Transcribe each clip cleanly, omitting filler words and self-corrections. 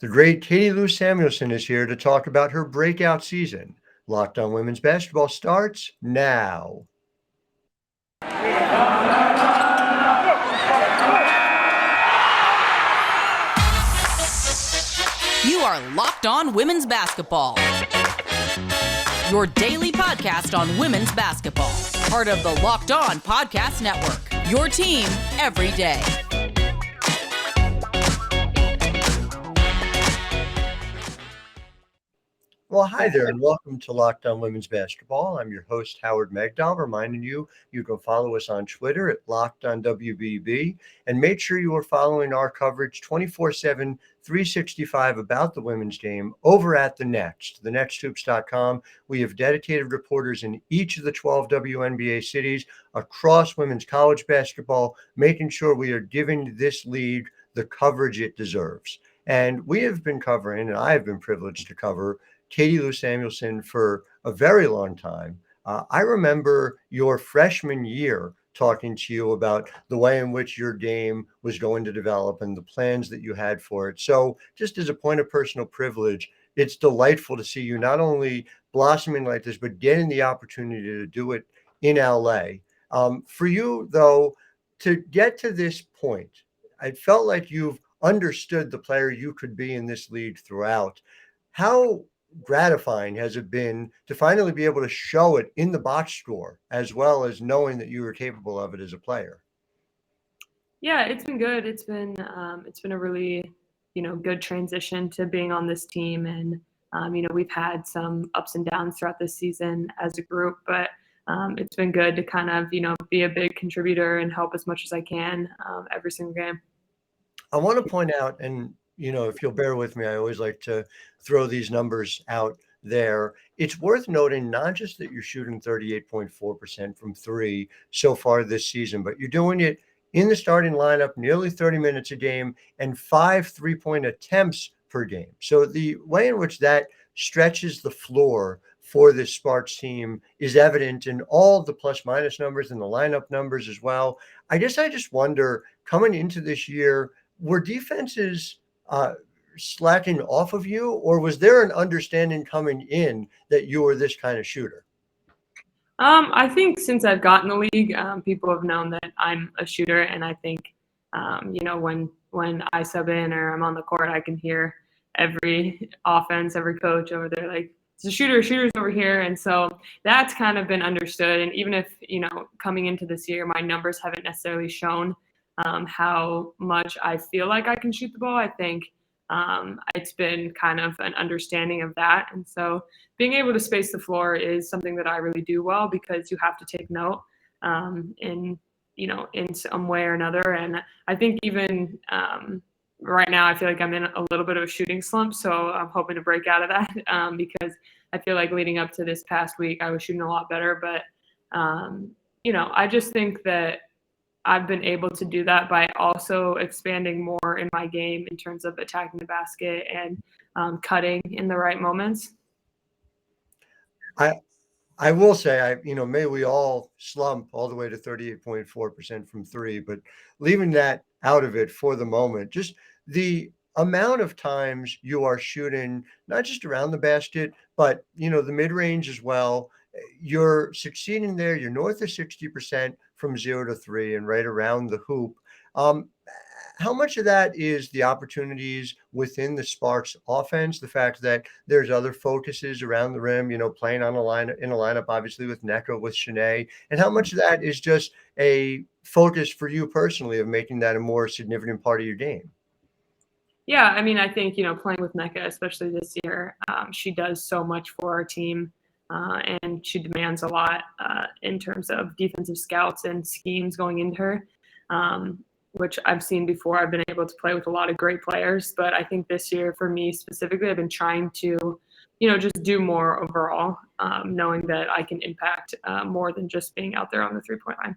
The great Lou Samuelson is here to talk about her breakout season. Locked On Women's Basketball starts now. You are Locked On Women's Basketball, your daily podcast on women's basketball. Part of the Locked On Podcast Network, your team every day. Well, hi there, and welcome to Locked On Women's Basketball. I'm your host, Howard Megdal, reminding you can follow us on Twitter at Locked On WBB, and make sure you are following our coverage 24/7, 365 about the women's game over at The Next, thenexthoops.com. We have dedicated reporters in each of the 12 WNBA cities across women's college basketball, making sure we are giving this league the coverage it deserves. And we have been covering, and I have been privileged to cover, Lou Samuelson for a very long time. I remember your freshman year talking to you about the way in which your game was going to develop and the plans that you had for it. So just as a point of personal privilege, it's delightful to see you not only blossoming like this, but getting the opportunity to do it in LA. For you, though, to get to this point, I felt like you've understood the player you could be in this league throughout. How gratifying has it been to finally be able to show it in the box score, as well as knowing that you were capable of it as a player? Yeah, it's been good. It's been a really, good transition to being on this team. And, we've had some ups and downs throughout this season as a group, but it's been good to kind of, be a big contributor and help as much as I can every single game. I want to point out, and if you'll bear with me, I always like to throw these numbers out there. It's worth noting not just that you're shooting 38.4% from three so far this season, but you're doing it in the starting lineup nearly 30 minutes a game and 5 3-point attempts per game. So the way in which that stretches the floor for this Sparks team is evident in all the plus minus numbers and the lineup numbers as well. I guess I just wonder, coming into this year, were defenses slacking off of you, or was there an understanding coming in that you were this kind of shooter? I think since I've gotten the league, people have known that I'm a shooter, and I think, when I sub in or I'm on the court, I can hear every offense, every coach over there like, it's a shooter's over here. And so that's kind of been understood. And even if, coming into this year, my numbers haven't necessarily shown how much I feel like I can shoot the ball, I think it's been kind of an understanding of that. And so being able to space the floor is something that I really do well, because you have to take note in some way or another. And I think even right now, I feel like I'm in a little bit of a shooting slump. So I'm hoping to break out of that because I feel like leading up to this past week, I was shooting a lot better. But, I just think that I've been able to do that by also expanding more in my game in terms of attacking the basket and cutting in the right moments. I will say, may we all slump all the way to 38.4% from three, but leaving that out of it for the moment, just the amount of times you are shooting, not just around the basket, but, the mid-range as well. You're succeeding there. You're north of 60% from 0 to 3 and right around the hoop. How much of that is the opportunities within the Sparks offense? The fact that there's other focuses around the rim, playing on in a lineup, obviously with Neko, with Shanae, and how much of that is just a focus for you personally of making that a more significant part of your game? Yeah, I mean, I think, playing with Nneka, especially this year, she does so much for our team, and she demands a lot in terms of defensive scouts and schemes going into her, which I've seen before. I've been able to play with a lot of great players, but I think this year for me specifically, I've been trying to, just do more overall, knowing that I can impact more than just being out there on the three-point line.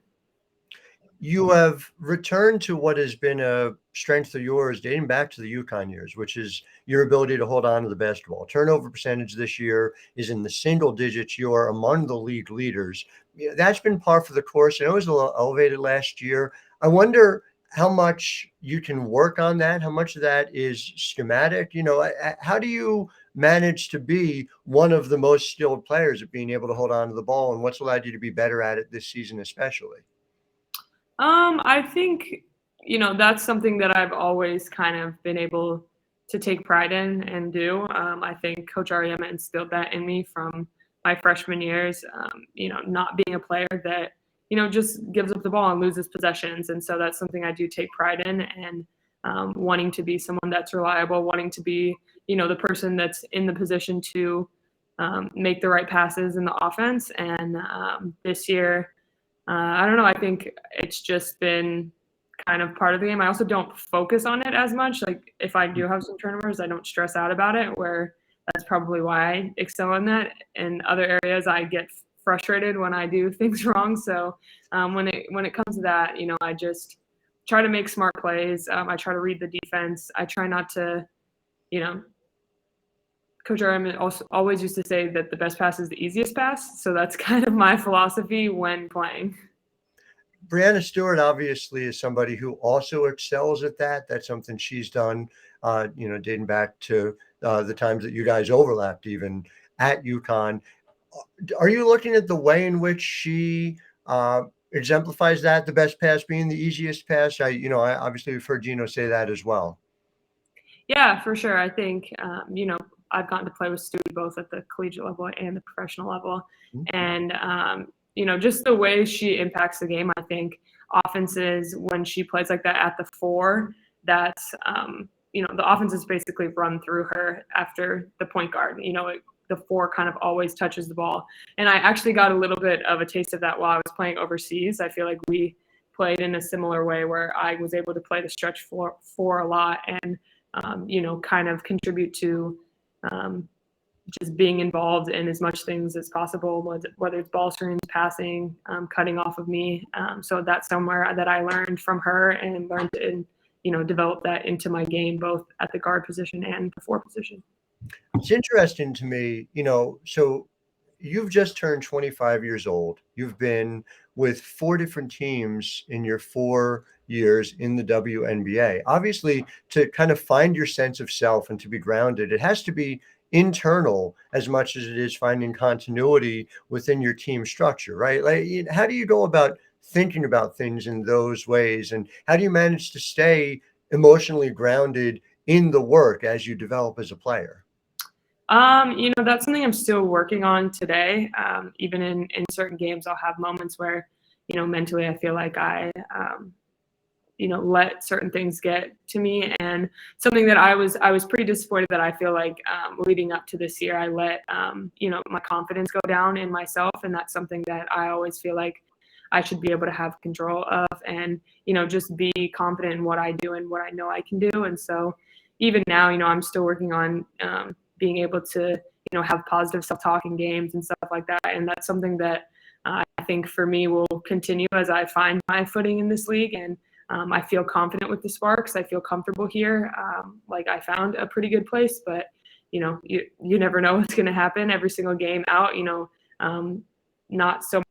You have returned to what has been a strength of yours dating back to the UConn years, which is your ability to hold on to the basketball. Turnover percentage this year is in the single digits. You are among the league leaders. That's been par for the course. I know it was a little elevated last year. I wonder how much you can work on that, how much of that is schematic. How do you manage to be one of the most skilled players at being able to hold on to the ball, and what's allowed you to be better at it this season especially? I think, that's something that I've always kind of been able to take pride in and do. I think Coach Ariema instilled that in me from my freshman years, not being a player that, just gives up the ball and loses possessions. And so that's something I do take pride in, and wanting to be someone that's reliable, wanting to be, the person that's in the position to make the right passes in the offense. And this year, I don't know. I think it's just been kind of part of the game. I also don't focus on it as much. Like if I do have some turnovers, I don't stress out about it, where that's probably why I excel in that. In other areas, I get frustrated when I do things wrong. So when it comes to that, I just try to make smart plays. I try to read the defense. I try not to, Coach Ariema also always used to say that the best pass is the easiest pass. So that's kind of my philosophy when playing. Brianna Stewart obviously is somebody who also excels at that. That's something she's done, dating back to the times that you guys overlapped even at UConn. Are you looking at the way in which she exemplifies that, the best pass being the easiest pass? I obviously have heard Gino say that as well. Yeah, for sure. I think, I've gotten to play with Stewie both at the collegiate level and the professional level. Mm-hmm. And, just the way she impacts the game, I think offenses, when she plays like that at the 4, that's, the offense is basically run through her after the point guard. The 4 kind of always touches the ball. And I actually got a little bit of a taste of that while I was playing overseas. I feel like we played in a similar way where I was able to play the stretch 4 a lot and, kind of contribute to just being involved in as much things as possible, whether it's ball screens, passing, cutting off of me. So that's somewhere that I learned from her and learned to, develop that into my game, both at the guard position and the 4 position. It's interesting to me, so you've just turned 25 years old. You've been with 4 different teams in your 4 years in the WNBA. Obviously, to kind of find your sense of self and to be grounded, it has to be internal as much as it is finding continuity within your team structure, right? Like, how do you go about thinking about things in those ways? And how do you manage to stay emotionally grounded in the work as you develop as a player? That's something I'm still working on today. Even in certain games, I'll have moments where, mentally I feel like I, let certain things get to me. And something that I was pretty disappointed that I feel like leading up to this year, I let, my confidence go down in myself. And that's something that I always feel like I should be able to have control of and, just be confident in what I do and what I know I can do. And so even now, I'm still working on being able to, have positive self-talk in games and stuff like that. And that's something that I think for me will continue as I find my footing in this league. And I feel confident with the Sparks. I feel comfortable here. Like I found a pretty good place, but, you never know what's going to happen every single game out, not so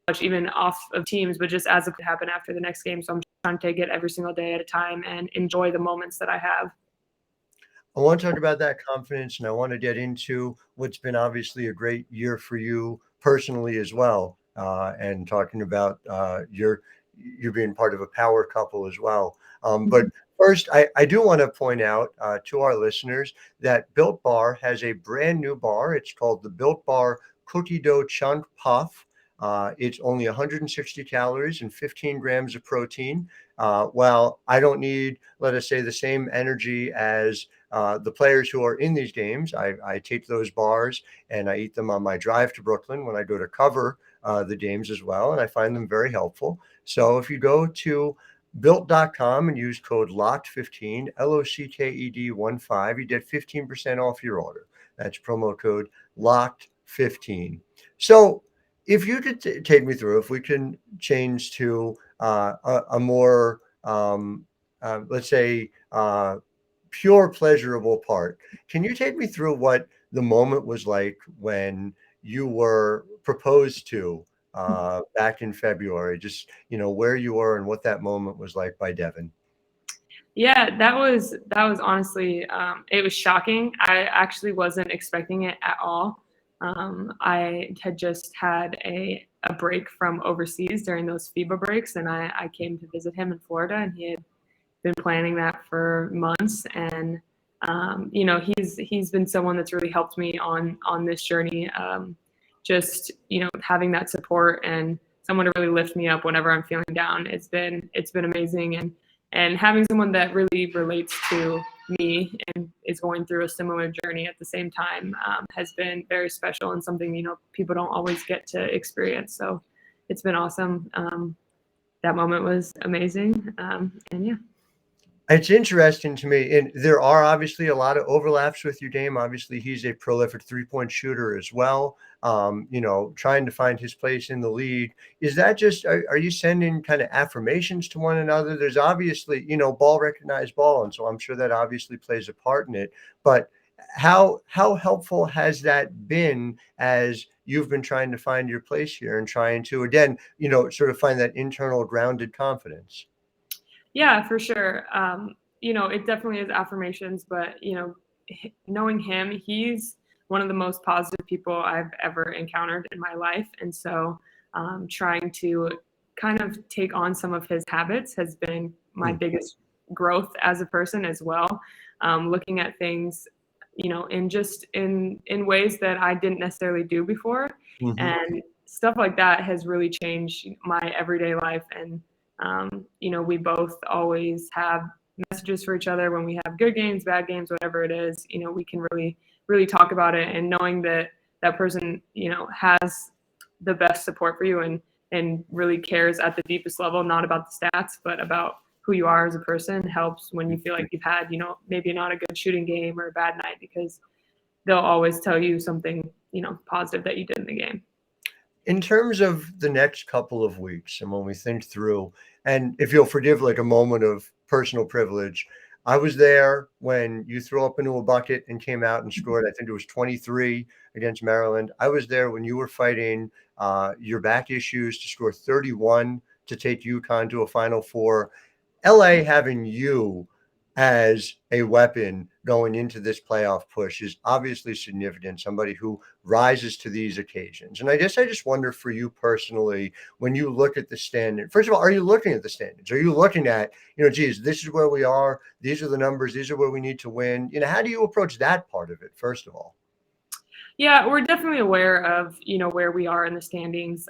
much even off of teams, but just as it could happen after the next game. So I'm trying to take it every single day at a time and enjoy the moments that I have. I want to talk about that confidence, and I want to get into what's been obviously a great year for you personally as well, and talking about you being part of a power couple as well. But first, I do want to point out to our listeners that Built Bar has a brand new bar. It's called the Built Bar Cookie Dough Chunk Puff. It's only 160 calories and 15 grams of protein. While I don't need, let us say, the same energy as the players who are in these games, I take those bars and I eat them on my drive to Brooklyn when I go to cover the games as well. And I find them very helpful. So if you go to built.com and use code LOCKED15, LOCKED15, you get 15% off your order. That's promo code LOCKED15. So if you could take me through, if we can change to a more, let's say, pure pleasurable part, can you take me through what the moment was like when you were proposed to back in February, just, where you were and what that moment was like by Devin. Yeah, that was honestly, it was shocking. I actually wasn't expecting it at all. I had just had a break from overseas during those FIBA breaks, and I came to visit him in Florida, and he had been planning that for months. And he's been someone that's really helped me on this journey. Just having that support and someone to really lift me up whenever I'm feeling down. It's been amazing, and having someone that really relates to me and is going through a similar journey at the same time has been very special, and something people don't always get to experience. So it's been awesome. That moment was amazing, and yeah. It's interesting to me, and there are obviously a lot of overlaps with your game. Obviously, he's a prolific three-point shooter as well. Trying to find his place in the league. Is that just, are you sending kind of affirmations to one another? There's obviously, ball recognized ball, and so I'm sure that obviously plays a part in it. But how helpful has that been as you've been trying to find your place here and trying to, again, sort of find that internal grounded confidence? Yeah, for sure. It definitely is affirmations, but knowing him, he's one of the most positive people I've ever encountered in my life. And so trying to kind of take on some of his habits has been my biggest growth as a person as well. Looking at things, in ways that I didn't necessarily do before. Mm-hmm. And stuff like that has really changed my everyday life. And we both always have messages for each other when we have good games, bad games, whatever it is. We can really talk about it, and knowing that that person, has the best support for you and really cares at the deepest level, not about the stats, but about who you are as a person, helps when you feel like you've had, maybe not a good shooting game or a bad night, because they'll always tell you something, positive that you did in the game. In terms of the next couple of weeks, and when we think through, and if you'll forgive like a moment of personal privilege, I was there when you threw up into a bucket and came out and scored. I think it was 23 against Maryland. I was there when you were fighting your back issues to score 31 to take UConn to a Final Four. LA having you as a weapon going into this playoff push is obviously significant, somebody who rises to these occasions. And I guess I just wonder for you personally, when you look at the standard, first of all, are you looking at the standards? Are you looking at, geez, this is where we are, these are the numbers, these are where we need to win? How do you approach that part of it, first of all? Yeah, we're definitely aware of, where we are in the standings,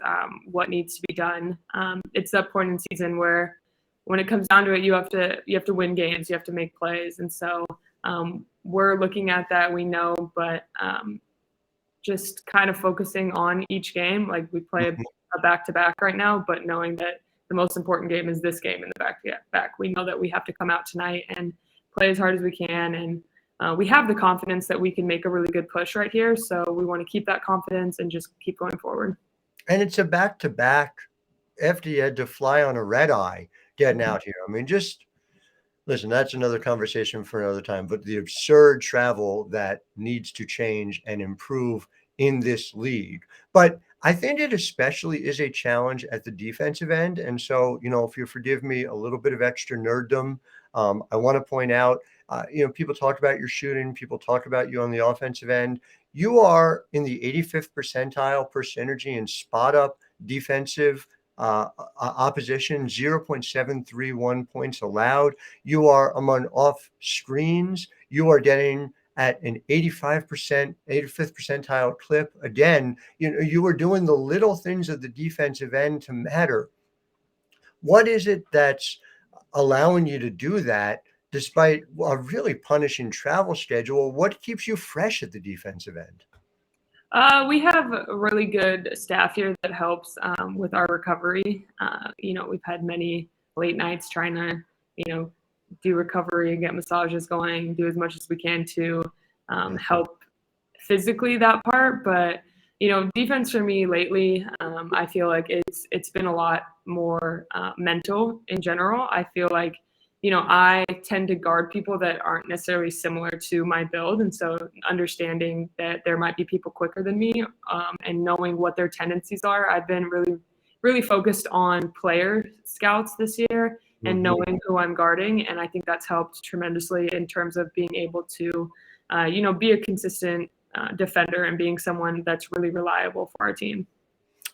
what needs to be done. It's that point in season where when it comes down to it, you have to win games, you have to make plays. And so we're looking at that, we know, but just kind of focusing on each game. Like we play a back-to-back right now, but knowing that the most important game is this game in the back-to-back. We know that we have to come out tonight and play as hard as we can. And we have the confidence that we can make a really good push right here. So we want to keep that confidence and just keep going forward. And it's a back-to-back after you had to fly on a red eye getting out here. I mean, just listen, that's another conversation for another time, but the absurd travel that needs to change and improve in this league. But I think it especially is a challenge at the defensive end. And so, if you forgive me a little bit of extra nerddom, I want to point out, people talk about your shooting, people talk about you on the offensive end. You are in the 85th percentile per synergy and spot up defensive opposition, 0.731 points allowed. You are among off screens. You are getting at an 85th percentile clip. Again, you are doing the little things of the defensive end to matter. What is it that's allowing you to do that despite a really punishing travel schedule? What keeps you fresh at the defensive end? We have a really good staff here that helps with our recovery. We've had many late nights trying to, do recovery, get massages going, do as much as we can to help physically that part. But, defense for me lately, I feel like it's been a lot more mental in general. I feel like, I tend to guard people that aren't necessarily similar to my build. And so understanding that there might be people quicker than me and knowing what their tendencies are, I've been really, really focused on player scouts this year and knowing who I'm guarding. And I think that's helped tremendously in terms of being able to, be a consistent defender and being someone that's really reliable for our team.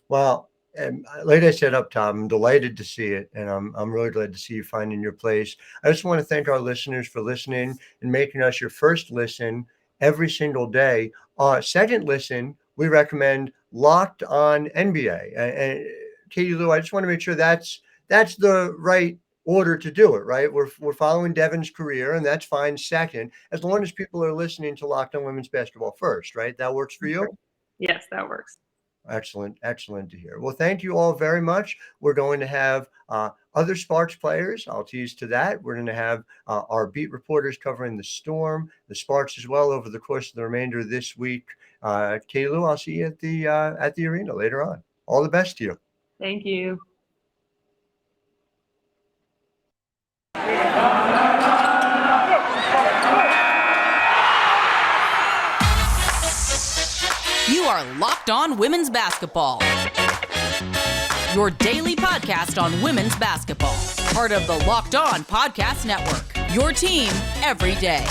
Well, and like I said up top, I'm delighted to see it, and I'm really glad to see you finding your place. I just want to thank our listeners for listening and making us your first listen every single day. Second listen, we recommend Locked On NBA. And Katie Lou, I just want to make sure that's the right order to do it, right? We're following Devin's career, and that's fine. Second, as long as people are listening to Locked On Women's Basketball first, right? That works for you? Yes, that works. Excellent to hear. Well, thank you all very much. We're going to have other Sparks players. I'll tease to that. We're going to have our beat reporters covering the Storm, the Sparks as well over the course of the remainder of this week. Kaylu, I'll see you at the arena later on. All the best to you. Thank you. You are Locked On Women's Basketball, your daily podcast on women's basketball. Part of the Locked On Podcast Network, your team every day.